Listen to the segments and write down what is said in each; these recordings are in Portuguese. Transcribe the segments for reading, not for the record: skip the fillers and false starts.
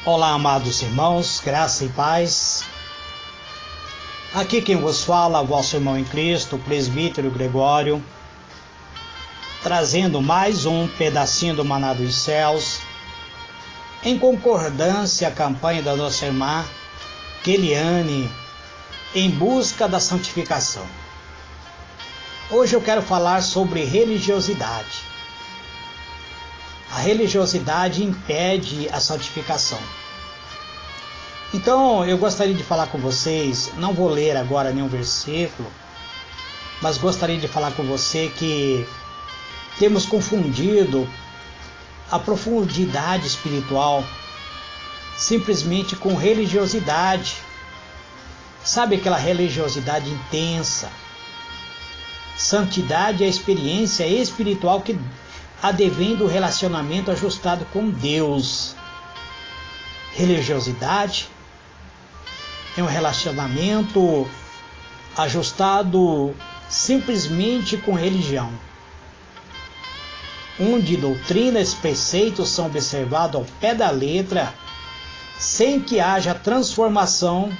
Olá, amados irmãos, graça e paz. Aqui quem vos fala, vosso irmão em Cristo, o presbítero Gregório, trazendo mais um pedacinho do Maná dos Céus, em concordância à campanha da nossa irmã Keliane, em busca da santificação. Hoje eu quero falar sobre religiosidade. A religiosidade impede a santificação. Então eu gostaria de falar com vocês, não vou ler agora nenhum versículo, mas gostaria de falar com você que temos confundido a profundidade espiritual simplesmente com religiosidade. Sabe aquela religiosidade intensa? Santidade é a experiência espiritual que advém do relacionamento ajustado com Deus. Religiosidade é um relacionamento ajustado simplesmente com religião, onde doutrinas e preceitos são observados ao pé da letra, sem que haja transformação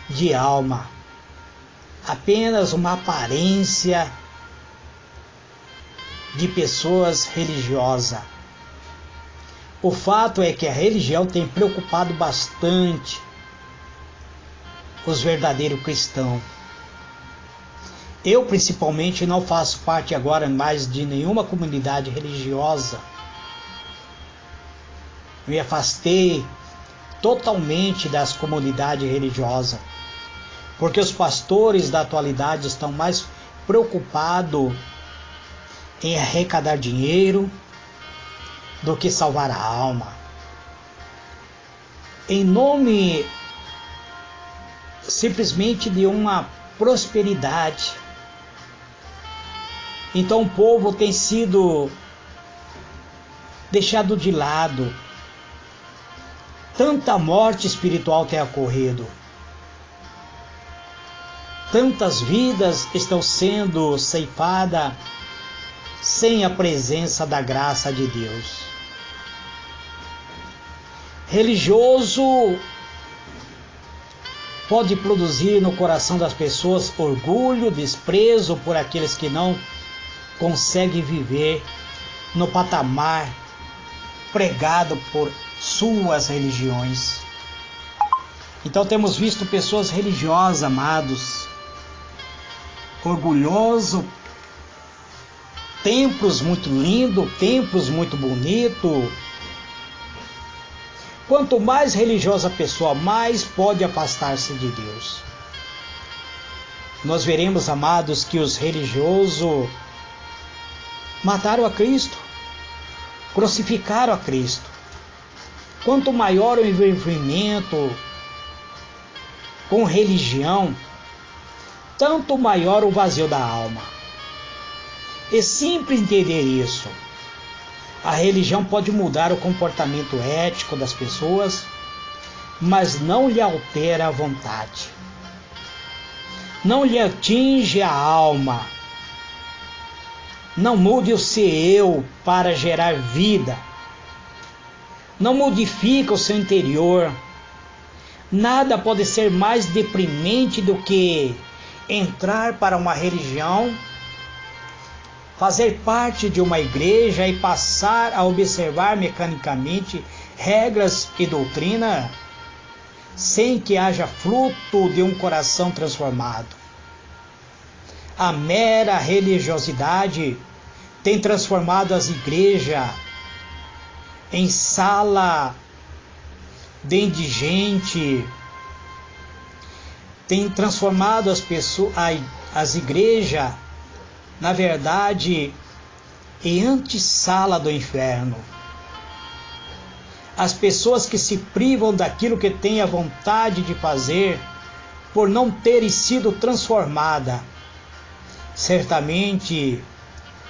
de alma, apenas uma aparência de pessoas religiosas. O fato é que a religião tem preocupado bastante os verdadeiros cristãos. Eu, principalmente, não faço parte agora mais de nenhuma comunidade religiosa. Me afastei totalmente das comunidades religiosas, porque os pastores da atualidade estão mais preocupados em arrecadar dinheiro do que salvar a alma, em nome simplesmente de uma prosperidade. Então o povo tem sido deixado de lado. Tanta morte espiritual tem ocorrido, tantas vidas estão sendo ceifadas sem a presença da graça de Deus. Religioso pode produzir no coração das pessoas orgulho, desprezo por aqueles que não conseguem viver no patamar pregado por suas religiões. Então temos visto pessoas religiosas, amados, orgulhosos, templos muito lindos, templos muito bonitos. Quanto mais religiosa a pessoa, mais pode afastar-se de Deus. Nós veremos, amados, que os religiosos mataram a Cristo, crucificaram a Cristo. Quanto maior o envolvimento com religião, tanto maior o vazio da alma. É simples entender isso. A religião pode mudar o comportamento ético das pessoas, mas não lhe altera a vontade. Não lhe atinge a alma. Não mude o seu eu para gerar vida. Não modifica o seu interior. Nada pode ser mais deprimente do que entrar para uma religião, fazer parte de uma igreja e passar a observar mecanicamente regras e doutrina, sem que haja fruto de um coração transformado. A mera religiosidade tem transformado as igrejas em sala de indigente, tem transformado as igrejas, na verdade, em antessala do inferno. As pessoas que se privam daquilo que têm a vontade de fazer por não terem sido transformadas, certamente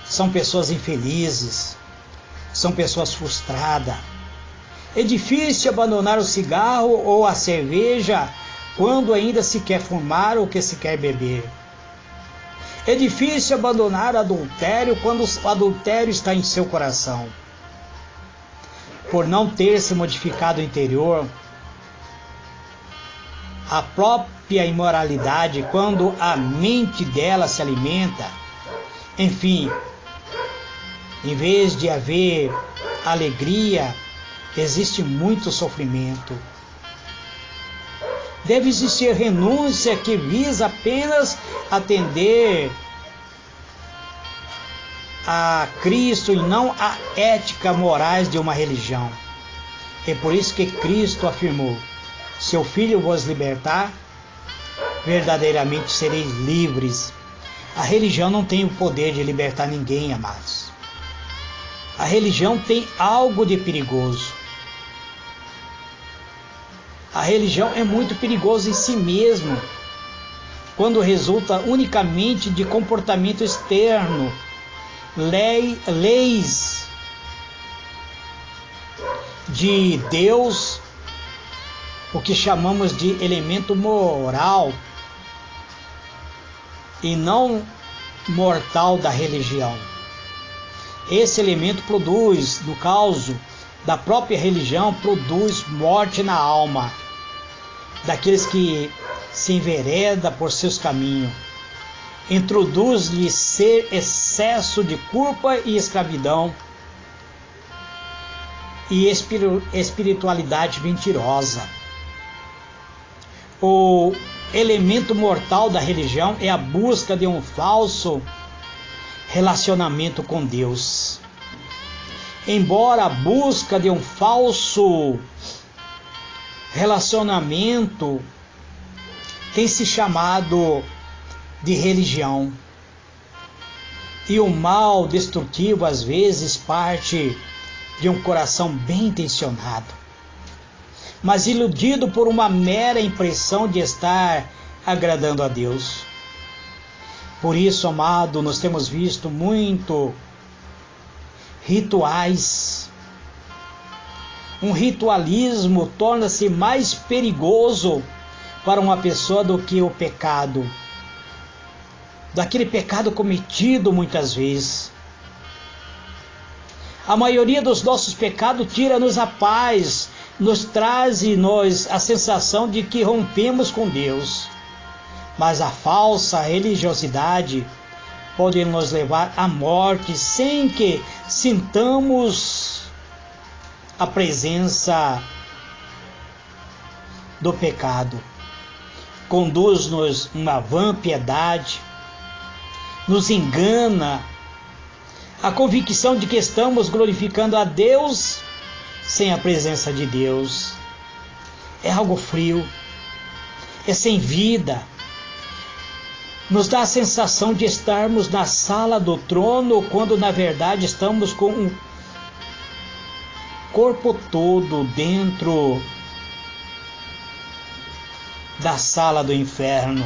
são pessoas infelizes, são pessoas frustradas. É difícil abandonar o cigarro ou a cerveja quando ainda se quer fumar ou que se quer beber. É difícil abandonar o adultério quando o adultério está em seu coração. por não ter se modificado o interior, a própria imoralidade, quando a mente dela se alimenta, enfim, em vez de haver alegria, existe muito sofrimento. Deve existir renúncia que visa apenas atender a Cristo e não a ética morais de uma religião. É por isso que Cristo afirmou: se o Filho vos libertar, verdadeiramente sereis livres. A religião não tem o poder de libertar ninguém, amados. A religião tem algo de perigoso. A religião é muito perigosa em si mesmo, quando resulta unicamente de comportamento externo, leis de Deus, o que chamamos de elemento moral, e não mortal da religião. Esse elemento produz, no caso da própria religião, produz morte na alma daqueles que se envereda por seus caminhos. Introduz-lhe ser excesso de culpa e escravidão e espiritualidade mentirosa. O elemento mortal da religião é a busca de um falso relacionamento com Deus. Embora a busca de um falso relacionamento tem se chamado de religião, e o mal destrutivo às vezes parte de um coração bem intencionado, mas iludido por uma mera impressão de estar agradando a Deus. Por isso, amado, nós temos visto muito rituais. Um ritualismo torna-se mais perigoso para uma pessoa do que o pecado. Daquele pecado cometido muitas vezes. A maioria dos nossos pecados tira-nos a paz, nos traz a sensação de que rompemos com Deus. Mas a falsa religiosidade pode nos levar à morte sem que sintamos a presença do pecado. Conduz-nos uma vã piedade, nos engana a convicção de que estamos glorificando a Deus sem a presença de Deus. É algo frio, é sem vida. Nos dá a sensação de estarmos na sala do trono, quando na verdade estamos com o corpo todo dentro da sala do inferno.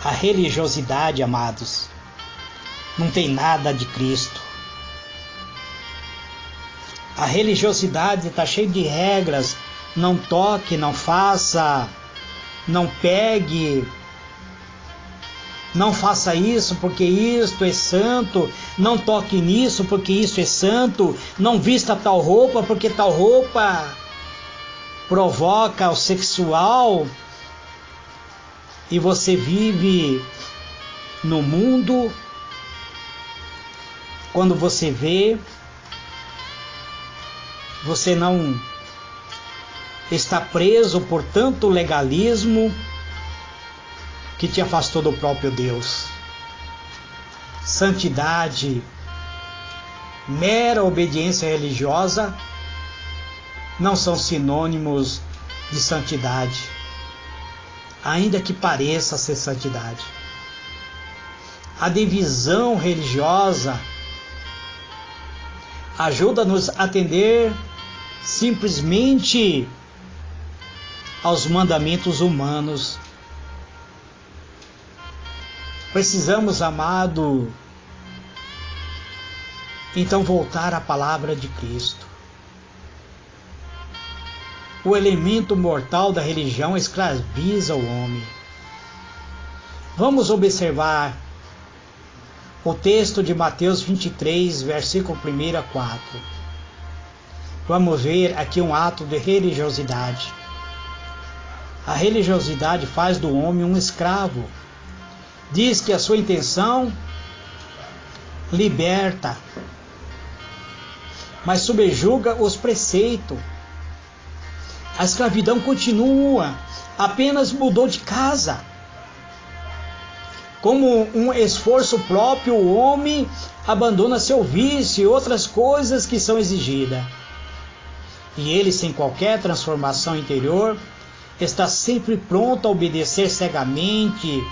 A religiosidade, amados, não tem nada de Cristo. A religiosidade está cheia de regras. Não toque, não faça, não pegue, não faça isso porque isto é santo, não toque nisso porque isso é santo, não vista tal roupa porque tal roupa provoca o sexual. E você vive no mundo, quando você vê, você não está preso por tanto legalismo que te afastou do próprio Deus. Santidade, mera obediência religiosa não são sinônimos de santidade, ainda que pareça ser santidade. A divisão religiosa ajuda-nos a atender simplesmente aos mandamentos humanos. Precisamos, amado, então voltar à palavra de Cristo. O elemento mortal da religião escraviza o homem. Vamos observar o texto de Mateus 23, versículo 1 a 4. Vamos ver aqui um ato de religiosidade. A religiosidade faz do homem um escravo. Diz que a sua intenção liberta, mas subjuga os preceitos. A escravidão continua, apenas mudou de casa. Como um esforço próprio, o homem abandona seu vício e outras coisas que são exigidas. E ele, sem qualquer transformação interior, está sempre pronto a obedecer cegamente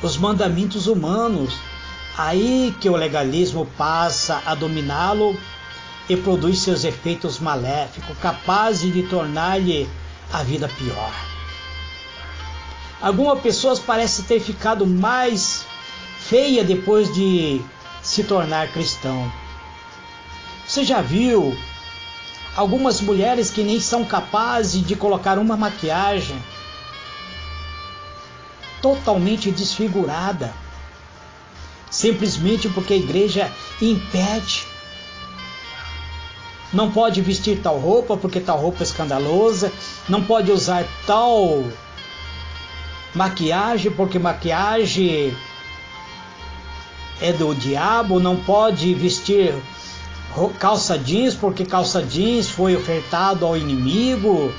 os mandamentos humanos. Aí que o legalismo passa a dominá-lo e produz seus efeitos maléficos, capazes de tornar-lhe a vida pior. Algumas pessoas parecem ter ficado mais feia depois de se tornar cristão. Você já viu algumas mulheres que nem são capazes de colocar uma maquiagem, totalmente desfigurada, simplesmente porque a igreja impede. Não pode vestir tal roupa porque tal roupa é escandalosa, não pode usar tal maquiagem porque maquiagem é do diabo, não pode vestir calça jeans porque calça jeans foi ofertado ao inimigo.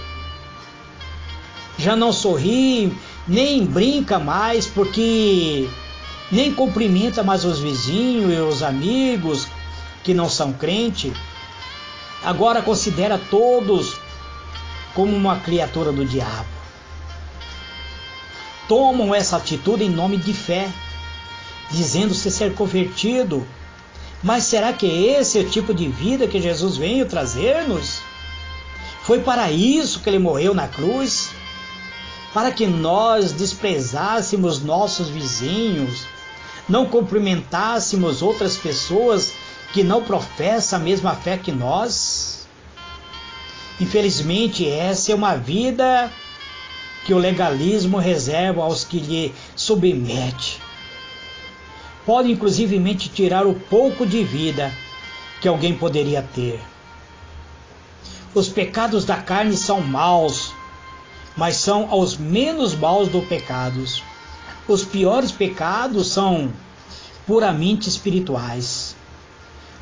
Já não sorri, nem brinca mais porque nem cumprimenta mais os vizinhos e os amigos que não são crentes. Agora considera todos como uma criatura do diabo. Tomam essa atitude em nome de fé, dizendo-se ser convertido. Mas será que esse é o tipo de vida que Jesus veio trazer-nos? Foi para isso que ele morreu na cruz? Para que nós desprezássemos nossos vizinhos, não cumprimentássemos outras pessoas que não professam a mesma fé que nós? Infelizmente, essa é uma vida que o legalismo reserva aos que lhe submete. Pode inclusivemente tirar o pouco de vida que alguém poderia ter. Os pecados da carne são maus, mas são os menos maus dos pecados. Os piores pecados são puramente espirituais.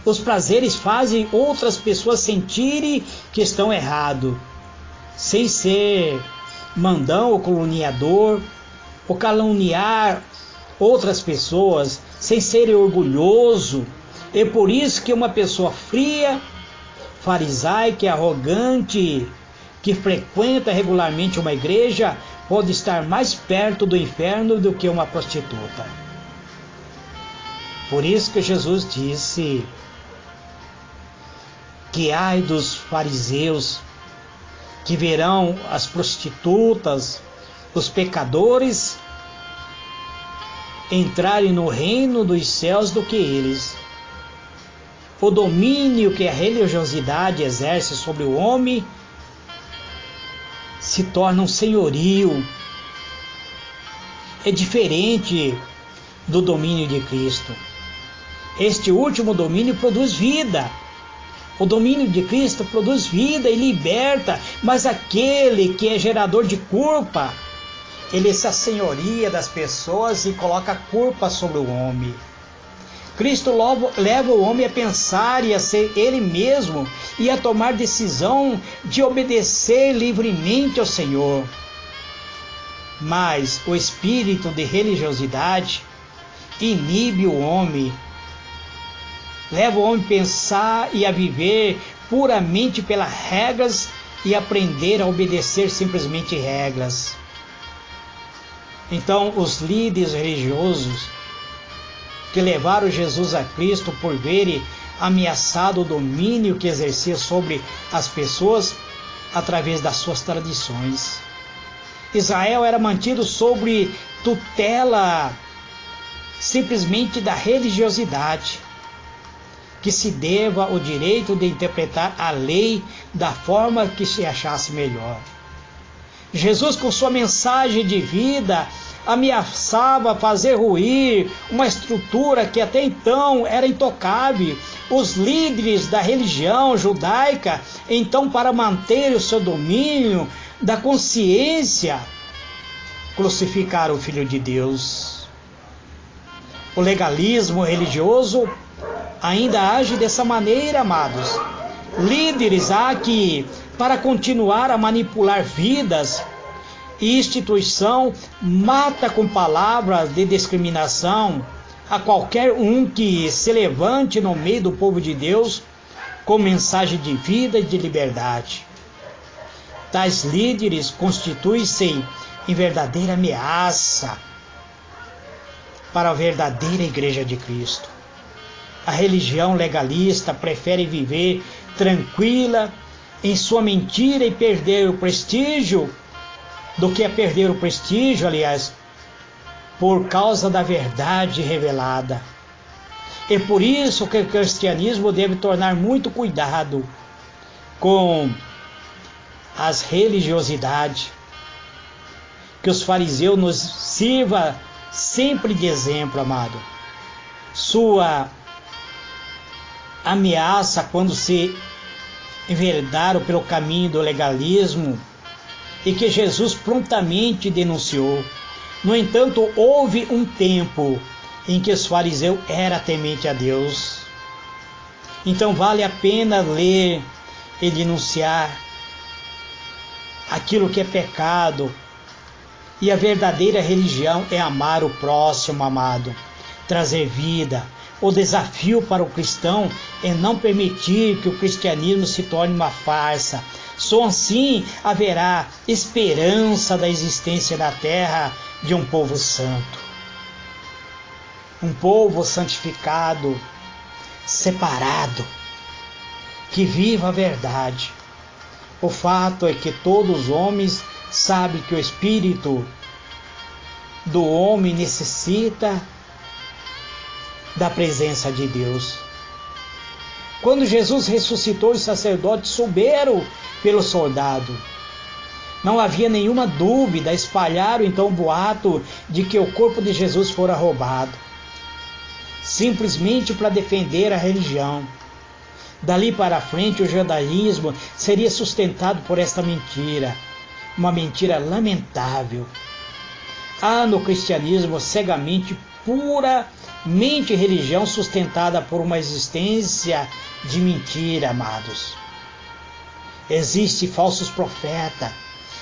Os prazeres fazem outras pessoas sentirem que estão errados, sem ser mandão ou caluniador, ou caluniar outras pessoas, sem ser orgulhoso. É por isso que uma pessoa fria, farisaica e arrogante, que frequenta regularmente uma igreja, pode estar mais perto do inferno do que uma prostituta. Por isso que Jesus disse que ai dos fariseus, que verão as prostitutas, os pecadores entrarem no reino dos céus do que eles. O domínio que a religiosidade exerce sobre o homem se torna um senhorio. É diferente do domínio de Cristo. Este último domínio produz vida. O domínio de Cristo produz vida e liberta, mas aquele que é gerador de culpa, ele se assenhoria das pessoas e coloca a culpa sobre o homem. Cristo leva o homem a pensar e a ser ele mesmo e a tomar decisão de obedecer livremente ao Senhor. Mas o espírito de religiosidade inibe o homem, leva o homem a pensar e a viver puramente pelas regras e aprender a obedecer simplesmente regras. Então, os líderes religiosos que levaram Jesus a Cristo por verem ameaçado o domínio que exercia sobre as pessoas através das suas tradições. Israel era mantido sob tutela simplesmente da religiosidade, que se deva o direito de interpretar a lei da forma que se achasse melhor. Jesus, com sua mensagem de vida, ameaçava fazer ruir uma estrutura que até então era intocável. Os líderes da religião judaica, então, para manter o seu domínio da consciência, crucificaram o Filho de Deus. O legalismo religioso ainda age dessa maneira, amados. Líderes há que, para continuar a manipular vidas e instituição, mata com palavras de discriminação a qualquer um que se levante no meio do povo de Deus com mensagem de vida e de liberdade. Tais líderes constituem-se em verdadeira ameaça para a verdadeira Igreja de Cristo. A religião legalista prefere viver tranquila em sua mentira e perder o prestígio do que perder o prestígio, aliás, por causa da verdade revelada. É por isso que o cristianismo deve tomar muito cuidado com as religiosidades, que os fariseus nos sirva sempre de exemplo, amado. Sua ameaça quando se enveredaram pelo caminho do legalismo e que Jesus prontamente denunciou. No entanto, houve um tempo em que os fariseus eram tementes a Deus. Então vale a pena ler e denunciar aquilo que é pecado. E a verdadeira religião é amar o próximo, amado, trazer vida. O desafio para o cristão é não permitir que o cristianismo se torne uma farsa. Só assim haverá esperança da existência na terra de um povo santo. Um povo santificado, separado, que viva a verdade. O fato é que todos os homens sabem que o espírito do homem necessita da presença de Deus. Quando Jesus ressuscitou, os sacerdotes souberam pelo soldado. Não havia nenhuma dúvida, espalharam então o boato de que o corpo de Jesus fora roubado, simplesmente para defender a religião. Dali para frente, o judaísmo seria sustentado por esta mentira, uma mentira lamentável. Há no cristianismo cegamente, puramente religião sustentada por uma existência de mentira, amados. Existem falsos profetas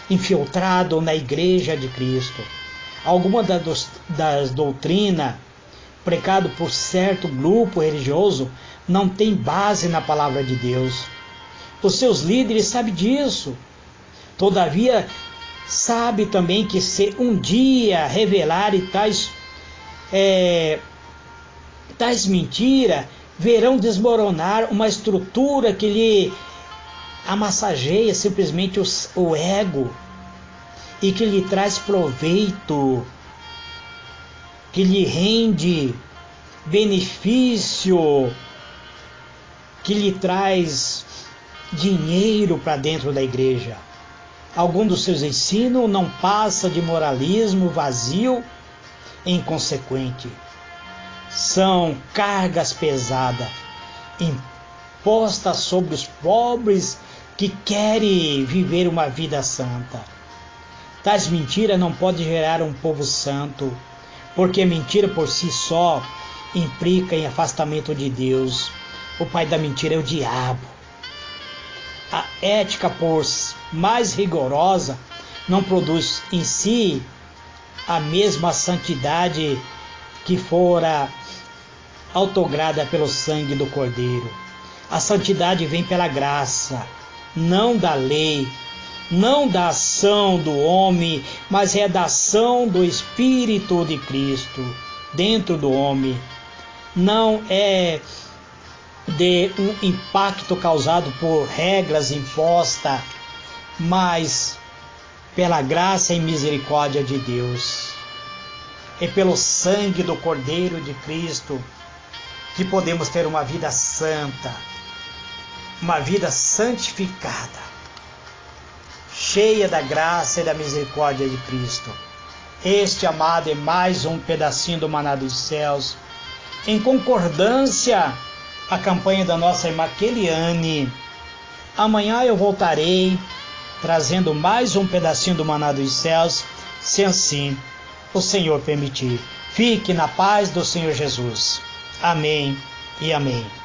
infiltrados na Igreja de Cristo. Alguma das doutrinas pregadas por certo grupo religioso não tem base na palavra de Deus. Os seus líderes sabem disso. Todavia, sabe também que se um dia revelarem tais mentiras, verão desmoronar uma estrutura que lhe amassageia simplesmente o ego e que lhe traz proveito, que lhe rende benefício, que lhe traz dinheiro para dentro da igreja. Algum dos seus ensinos não passa de moralismo vazio e inconsequente. São cargas pesadas, impostas sobre os pobres que querem viver uma vida santa. Tais mentiras não podem gerar um povo santo, porque a mentira por si só implica em afastamento de Deus. O pai da mentira é o diabo. A ética, por mais rigorosa, não produz em si a mesma santidade que fora autograda pelo sangue do Cordeiro. A santidade vem pela graça, não da lei, não da ação do homem, mas é da ação do Espírito de Cristo dentro do homem. Não é de um impacto causado por regras impostas, mas pela graça e misericórdia de Deus. É pelo sangue do Cordeiro de Cristo que podemos ter uma vida santa, uma vida santificada, cheia da graça e da misericórdia de Cristo. Este, amado, é mais um pedacinho do maná dos céus, em concordância à campanha da nossa irmã Keliane. Amanhã eu voltarei trazendo mais um pedacinho do maná dos céus, se assim o Senhor permitir. Fique na paz do Senhor Jesus. Amém e amém.